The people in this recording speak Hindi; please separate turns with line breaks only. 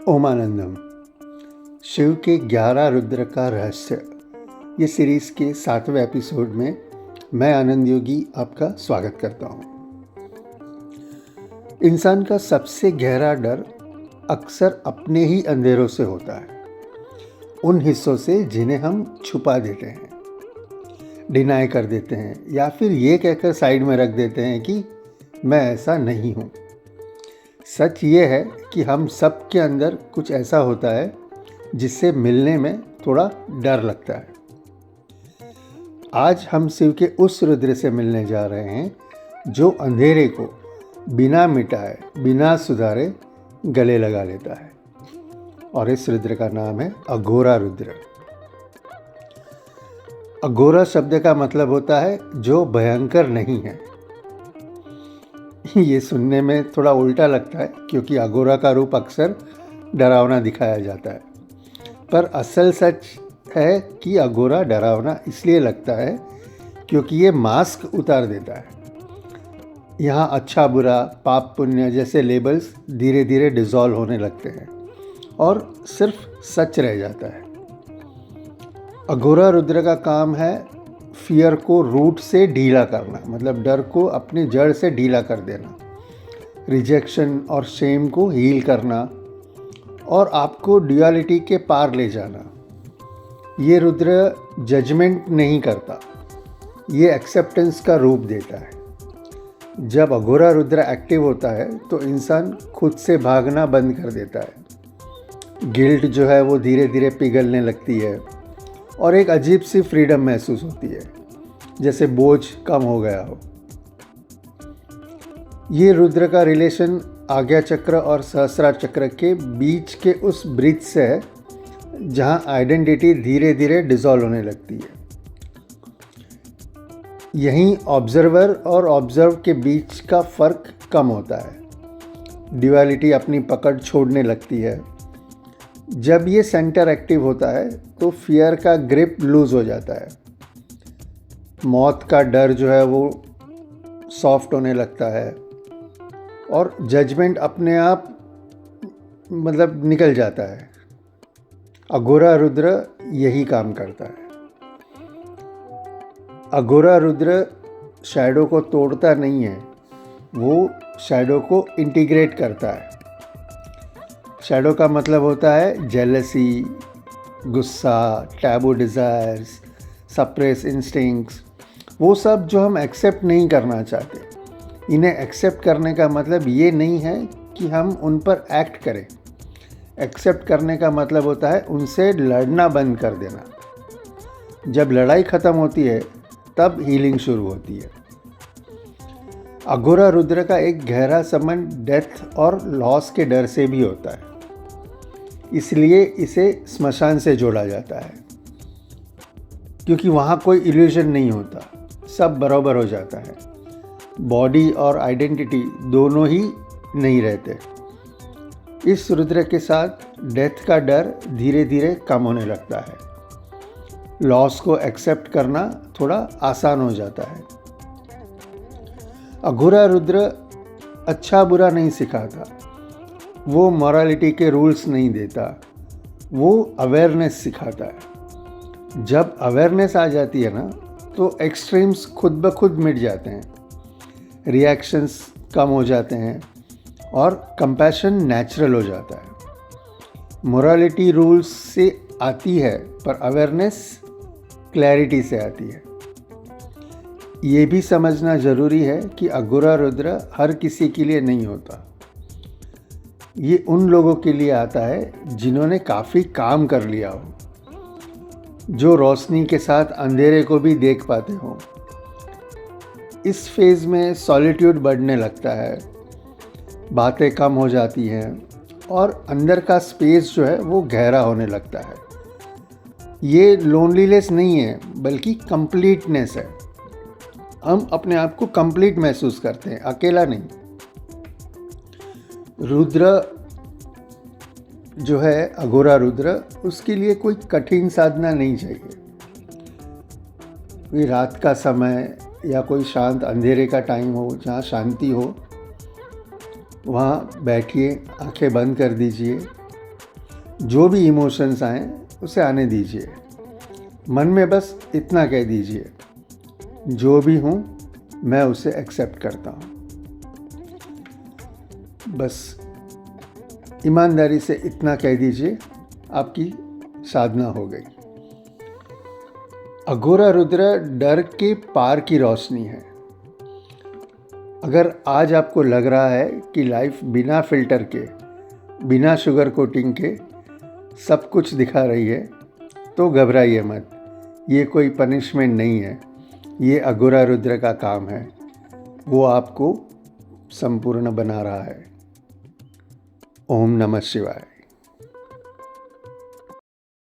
ओमानंदम। शिव के 11 रुद्र का रहस्य, ये सीरीज़ के 7वें एपिसोड में मैं आनंद योगी आपका स्वागत करता हूँ। इंसान का सबसे गहरा डर अक्सर अपने ही अंधेरों से होता है, उन हिस्सों से जिन्हें हम छुपा देते हैं, डिनाई कर देते हैं या फिर ये कहकर साइड में रख देते हैं कि मैं ऐसा नहीं हूँ। सच ये है कि हम सब के अंदर कुछ ऐसा होता है जिससे मिलने में थोड़ा डर लगता है। आज हम शिव के उस रुद्र से मिलने जा रहे हैं जो अंधेरे को बिना मिटाए, बिना सुधारे गले लगा लेता है, और इस रुद्र का नाम है अघोरा रुद्र। अघोरा शब्द का मतलब होता है जो भयंकर नहीं है। ये सुनने में थोड़ा उल्टा लगता है क्योंकि अघोरा का रूप अक्सर डरावना दिखाया जाता है, पर असल सच है कि अघोरा डरावना इसलिए लगता है क्योंकि ये मास्क उतार देता है। यहाँ अच्छा बुरा, पाप पुण्य जैसे लेबल्स धीरे धीरे डिसॉल्व होने लगते हैं और सिर्फ सच रह जाता है। अघोरा रुद्र का काम है फियर को रूट से ढीला करना, मतलब डर को अपनी जड़ से ढीला कर देना, रिजेक्शन और शेम को हील करना और आपको ड्यूअलिटी के पार ले जाना। ये रुद्र जजमेंट नहीं करता, ये एक्सेप्टेंस का रूप देता है। जब अघोरा रुद्र एक्टिव होता है तो इंसान खुद से भागना बंद कर देता है। गिल्ट जो है वो धीरे धीरे पिघलने लगती है और एक अजीब सी फ्रीडम महसूस होती है, जैसे बोझ कम हो गया हो। ये रुद्र का रिलेशन आज्ञा चक्र और सहस्रा चक्र के बीच के उस ब्रिज से है जहाँ आइडेंटिटी धीरे धीरे डिसॉल्व होने लगती है। यहीं ऑब्जर्वर और ऑब्जर्व के बीच का फर्क कम होता है। ड्यूअलिटी अपनी पकड़ छोड़ने लगती है। जब ये सेंटर एक्टिव होता है तो फियर का ग्रिप लूज हो जाता है। मौत का डर जो है वो सॉफ्ट होने लगता है और जजमेंट अपने आप निकल जाता है। अघोरा रुद्र यही काम करता है। अघोरा रुद्र शैडो को तोड़ता नहीं है, वो शैडो को इंटीग्रेट करता है। शैडो का मतलब होता है जेलसी, गुस्सा, टैबू डिज़ायर्स, सप्रेस इंस्टिंक्ट्स, वो सब जो हम एक्सेप्ट नहीं करना चाहते। इन्हें एक्सेप्ट करने का मतलब ये नहीं है कि हम उन पर एक्ट करें। एक्सेप्ट करने का मतलब होता है उनसे लड़ना बंद कर देना। जब लड़ाई ख़त्म होती है तब हीलिंग शुरू होती है। अघोरा रुद्र का एक गहरा संबंध डेथ और लॉस के डर से भी होता है, इसलिए इसे स्मशान से जोड़ा जाता है, क्योंकि वहाँ कोई इल्यूजन नहीं होता, सब बराबर हो जाता है। बॉडी और आइडेंटिटी दोनों ही नहीं रहते। इस रुद्र के साथ डेथ का डर धीरे धीरे कम होने लगता है। लॉस को एक्सेप्ट करना थोड़ा आसान हो जाता है। अघोरा रुद्र अच्छा बुरा नहीं सिखाता, वो मॉरलिटी के रूल्स नहीं देता, वो अवेयरनेस सिखाता है। जब अवेयरनेस आ जाती है ना तो एक्सट्रीम्स खुद ब खुद मिट जाते हैं, रिएक्शंस कम हो जाते हैं और कंपैशन नेचुरल हो जाता है। मॉरलिटी रूल्स से आती है पर अवेयरनेस क्लैरिटी से आती है। ये भी समझना ज़रूरी है कि अघोरा रुद्र हर किसी के लिए नहीं होता। ये उन लोगों के लिए आता है जिन्होंने काफ़ी काम कर लिया हो, जो रोशनी के साथ अंधेरे को भी देख पाते हों। इस फेज़ में सॉलिट्यूड बढ़ने लगता है, बातें कम हो जाती हैं और अंदर का स्पेस जो है वो गहरा होने लगता है। ये लोनलीनेस नहीं है बल्कि कंप्लीटनेस है। हम अपने आप को कंप्लीट महसूस करते हैं, अकेला नहीं। रुद्र जो है अघोरा रुद्र, उसके लिए कोई कठिन साधना नहीं चाहिए। कोई रात का समय या कोई शांत अंधेरे का टाइम हो जहाँ शांति हो, वहाँ बैठिए, आंखें बंद कर दीजिए जो भी इमोशंस आए उसे आने दीजिए। मन में बस इतना कह दीजिए, जो भी हूँ मैं उसे एक्सेप्ट करता हूँ। बस ईमानदारी से इतना कह दीजिए, आपकी साधना हो गई। अघोरा रुद्र डर के पार की रोशनी है। अगर आज आपको लग रहा है कि लाइफ बिना फिल्टर के, बिना शुगर कोटिंग के सब कुछ दिखा रही है, तो घबराइए मत। ये कोई पनिशमेंट नहीं है, ये अघोरा रुद्र का काम है। वो आपको संपूर्ण बना रहा है। ओम नमः शिवाय।